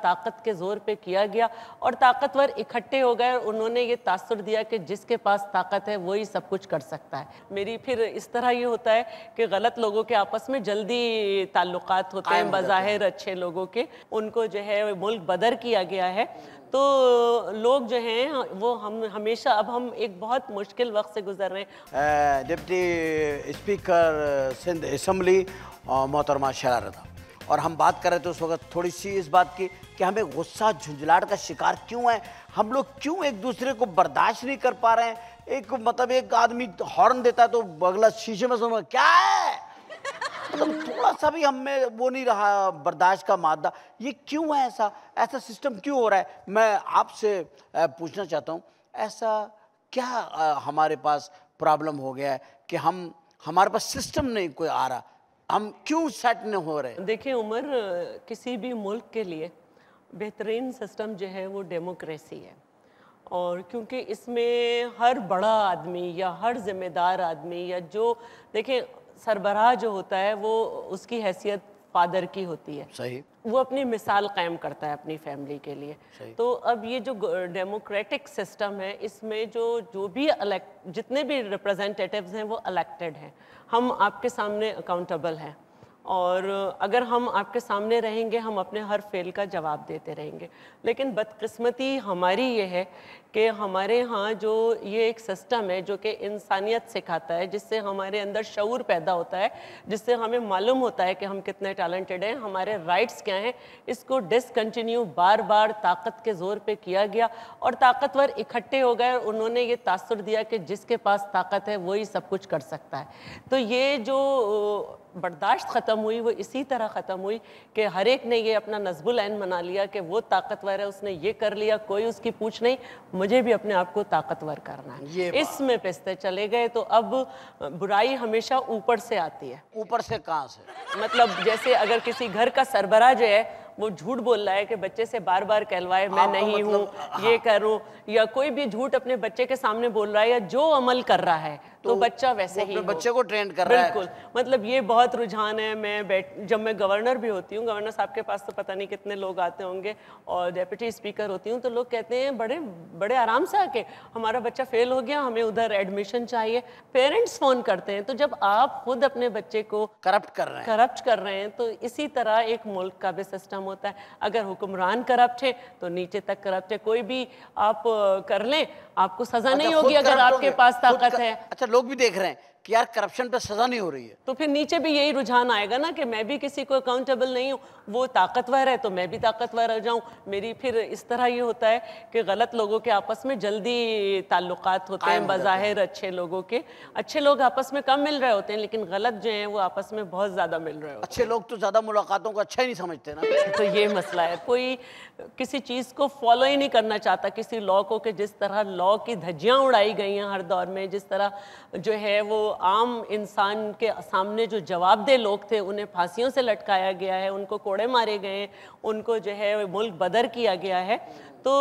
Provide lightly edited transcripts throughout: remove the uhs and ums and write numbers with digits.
ताकत के जोर पे किया गया और ताकतवर इकट्ठे हो गए और उन्होंने ये तासुर दिया कि जिसके पास ताकत है वही सब कुछ कर सकता है। मेरी फिर इस तरह ये होता है कि गलत लोगों के आपस में जल्दी ताल्लुकात होते हैं, बज़ाहिर अच्छे लोगों के, उनको जो है मुल्क बदर किया गया है। तो लोग जो हैं वो हम हमेशा, अब हम एक बहुत मुश्किल वक्त से गुजर रहे हैं। डिप्टी स्पीकर सिंध असम्बली मोहतरमा शरारत, और हम बात कर रहे थे उस वक्त थोड़ी सी इस बात की कि हमें गुस्सा झुंझलाहट का शिकार क्यों है, हम लोग क्यों एक दूसरे को बर्दाश्त नहीं कर पा रहे हैं। एक मतलब एक आदमी हॉर्न देता है तो अगला शीशे में सुन क्या है, मतलब थोड़ा सा भी हमें वो नहीं रहा बर्दाश्त का मादा। ये क्यों है, ऐसा सिस्टम क्यों हो रहा है? मैं आपसे पूछना चाहता हूँ, ऐसा क्या हमारे पास प्रॉब्लम हो गया है कि हमारे पास सिस्टम नहीं कोई आ रहा, हम क्यों सेट नहीं हो रहे? देखिए उमर, किसी भी मुल्क के लिए बेहतरीन सिस्टम जो है वो डेमोक्रेसी है, और क्योंकि इसमें हर बड़ा आदमी या हर जिम्मेदार आदमी या जो, देखिए सरबराह जो होता है वो उसकी हैसियत फादर की होती है, सही, वो अपनी मिसाल कायम करता है अपनी फैमिली के लिए। तो अब ये जो डेमोक्रेटिक सिस्टम है इसमें जो भी जितने भी रिप्रेजेंटेटिव्स हैं वो इलेक्टेड हैं, हम आपके सामने अकाउंटेबल हैं, और अगर हम आपके सामने रहेंगे हम अपने हर फेल का जवाब देते रहेंगे। लेकिन बदकिस्मती हमारी ये है कि हमारे यहाँ जो ये एक सिस्टम है जो कि इंसानियत सिखाता है, जिससे हमारे अंदर शऊर पैदा होता है, जिससे हमें मालूम होता है कि हम कितने टैलेंटेड हैं, हमारे राइट्स क्या हैं, इसको डिसकंटिन्यू बार बार ताकत के ज़ोर पे किया गया और ताकतवर इकट्ठे हो गए और उन्होंने ये तासुर दिया कि जिसके पास ताकत है वही सब कुछ कर सकता है। तो ये जो बर्दाश्त ख़त्म हुई वो इसी तरह ख़त्म हुई कि हर एक ने ये अपना नस्बुल ऐन बना लिया कि वो ताकतवर है, उसने ये कर लिया, कोई उसकी पूछ नहीं, मुझे भी अपने आप को ताकतवर करना है, इसमें पिसते चले गए। तो अब बुराई हमेशा ऊपर से आती है। ऊपर से कहाँ से? मतलब जैसे अगर किसी घर का सरबराह जो है वो झूठ बोल रहा है कि बच्चे से बार बार कहलवाए मैं नहीं हूँ, ये करूँ, या कोई भी झूठ अपने बच्चे के सामने बोल रहा है या जो अमल कर रहा है तो बच्चा वैसे ही बच्चे को ट्रेन कर रहा है। बिल्कुल, मतलब ये बहुत रुझान है। जब मैं गवर्नर भी होती हूँ, गवर्नर साहब के पास तो पता नहीं कितने लोग आते होंगे, और डिप्टी स्पीकर होती हूँ, तो लोग कहते हैं बड़े बड़े आराम से आके हमारा बच्चा फेल हो गया, हमें उधर एडमिशन चाहिए। पेरेंट्स फोन करते हैं। तो जब आप खुद अपने बच्चे को करप्ट कर रहे हैं तो इसी तरह एक मुल्क का भी सिस्टम होता है। अगर हुक्मरान करप्ट है तो नीचे तक करप्ट है, कोई भी आप कर लें आपको सजा नहीं होगी अगर आपके पास ताकत है। अच्छा, लोग भी देख रहे हैं कि यार करप्शन पे सजा नहीं हो रही है, तो फिर नीचे भी यही रुझान आएगा ना कि मैं भी किसी को अकाउंटेबल नहीं हूँ, वो ताकतवर है तो मैं भी ताकतवर हो जाऊँ। मेरी फिर इस तरह ये होता है कि गलत लोगों के आपस में जल्दी ताल्लुकात होते हैं, बज़ाहिर अच्छे लोगों के, अच्छे लोग आपस में कम मिल रहे होते हैं लेकिन गलत जो हैं वो आपस में बहुत ज़्यादा मिल रहे होते हैं। अच्छे लोग तो ज़्यादा मुलाकातों को अच्छा ही नहीं समझते ना। तो ये मसला है, कोई किसी चीज़ को फॉलो ही नहीं करना चाहता, किसी लॉ को, कि जिस तरह लॉ की धज्जियाँ उड़ाई गई हैं हर दौर में, जिस तरह जो है वो आम इंसान के सामने जो जवाबदेह लोग थे उन्हें फांसियों से लटकाया गया है, उनको कोड़े मारे गए हैं, उनको जो है मुल्क बदर किया गया है। तो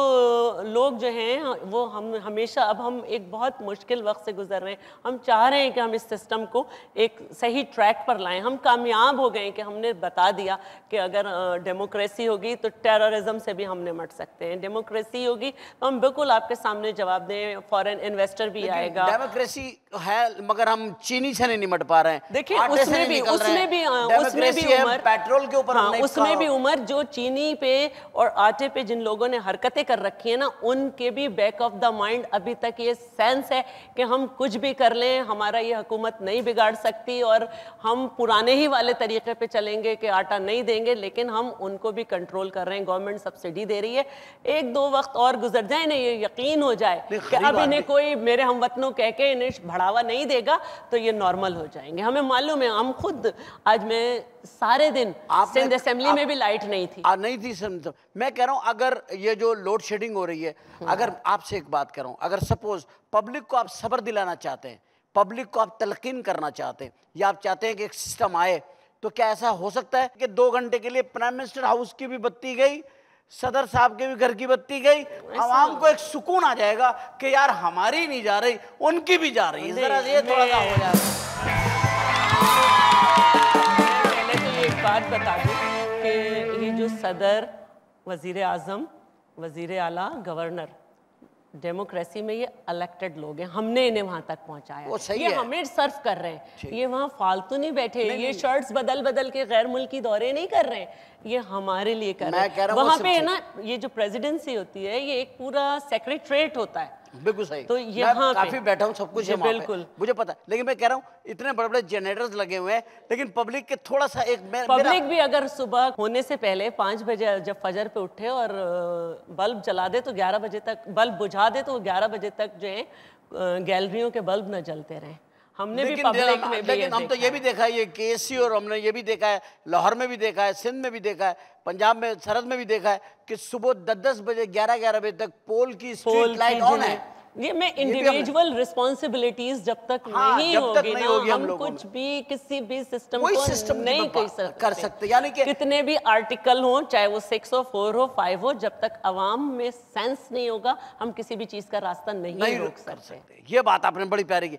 लोग जो हैं वो हम हमेशा, अब हम एक बहुत मुश्किल वक्त से गुजर रहे हैं, हम चाह रहे हैं कि हम इस सिस्टम को एक सही ट्रैक पर लाएं। हम कामयाब हो गए कि हमने बता दिया कि अगर डेमोक्रेसी होगी तो टेररिज्म से भी हम निपट सकते हैं, डेमोक्रेसी होगी तो हम बिल्कुल आपके सामने जवाब दें, फॉरेन इन्वेस्टर भी आएगा। डेमोक्रेसी है मगर हम चीनी से नहीं निपट पा रहे हैं। देखिए उसमें भी उमर, पेट्रोल के ऊपर, उसमें भी उमर, जो चीनी पे और आटे पे जिन लोगों ने हरकतें कर रखी है ना, उनके भी बैक ऑफ द माइंड अभी तक ये सेंस है कि हम कुछ भी कर लें हमारा ये हुकूमत नहीं बिगाड़ सकती, और हम पुराने ही वाले तरीके पे चलेंगे कि आटा नहीं देंगे, लेकिन हम उनको भी कंट्रोल कर रहे हैं। गवर्नमेंट सब्सिडी दे रही है, एक दो वक्त और गुजर जाए ना, ये यकीन हो जाए कि अब इन्हें कोई मेरे हमवतनों कह के इन्हें बढ़ावा नहीं देगा तो ये नॉर्मल हो जाएंगे। हमें मालूम है, हम खुद, आज मैं सारे दिन सिंध असेंबली में भी लाइट नहीं थी, मैं कह रहा हूं अगर ये जो लोड शेडिंग हो रही है, अगर आपसे एक बात कर रहा हूं, अगर सपोज पब्लिक को आप सब्र दिलाना चाहते हैं, पब्लिक को आप तलकीन करना चाहते हैं, या आप चाहते हैं कि एक सिस्टम आए, तो क्या ऐसा हो सकता है कि 2 घंटे के लिए प्राइम मिनिस्टर हाउस की भी बत्ती गई, सदर साहब के भी घर की बत्ती गई, आवाम को एक सुकून आ जाएगा कि यार हमारी नहीं जा रही उनकी भी जा रही है, जरा ये थोड़ा सा हो जाएगा। पहले तो ये एक बात बता दूं कि ये जो सदर वजीर आजम, वजीर आला, गवर्नर, डेमोक्रेसी में ये इलेक्टेड लोग हैं, हमने इन्हें वहां तक पहुंचाया, वो सही ये है। हमें सर्व कर रहे हैं, ये वहां फालतू नहीं बैठे, ये शर्ट्स बदल बदल के गैर मुल्की दौरे नहीं कर रहे हैं, ये हमारे लिए कर रहे हैं। वहां पे ना ये जो प्रेसिडेंसी होती है ये एक पूरा सेक्रेटरीट होता है। बिल्कुल सही। तो यहाँ काफी बैठा हूँ, सब कुछ है वहाँ पे, बिल्कुल मुझे पता है। लेकिन मैं कह रहा हूँ इतने बड़े बड़े जनरेटर्स लगे हुए हैं, लेकिन पब्लिक के थोड़ा सा पब्लिक भी अगर सुबह होने से पहले 5 बजे जब फजर पे उठे और बल्ब जला दे तो 11 बजे तक, बल्ब बुझा दे तो 11 बजे तक जो है गैलरियों के बल्ब न जलते रहे। हमने भी पब्लिक में भी लेकिन हम तो ये भी देखा है, ये केसी, और हमने ये भी देखा है, लाहौर में भी देखा है, सिंध में भी देखा है, पंजाब में सरहद में भी देखा है कि सुबह 10-10 बजे 11-11 बजे तक पोल की स्ट्रीट लाइट ऑन है। ये मैं इंडिविजुअल रिस्पॉन्सिबिलिटीज जब तक नहीं होगी ना, हम कुछ भी किसी भी सिस्टम को नहीं कर सकते। यानी कि कितने भी आर्टिकल हो, चाहे वो 6 हो, 4 हो, 5 हो, जब तक अवाम में सेंस नहीं होगा हम किसी भी चीज का रास्ता नहीं रोक सकते। ये बात आपने बड़ी प्यारी की।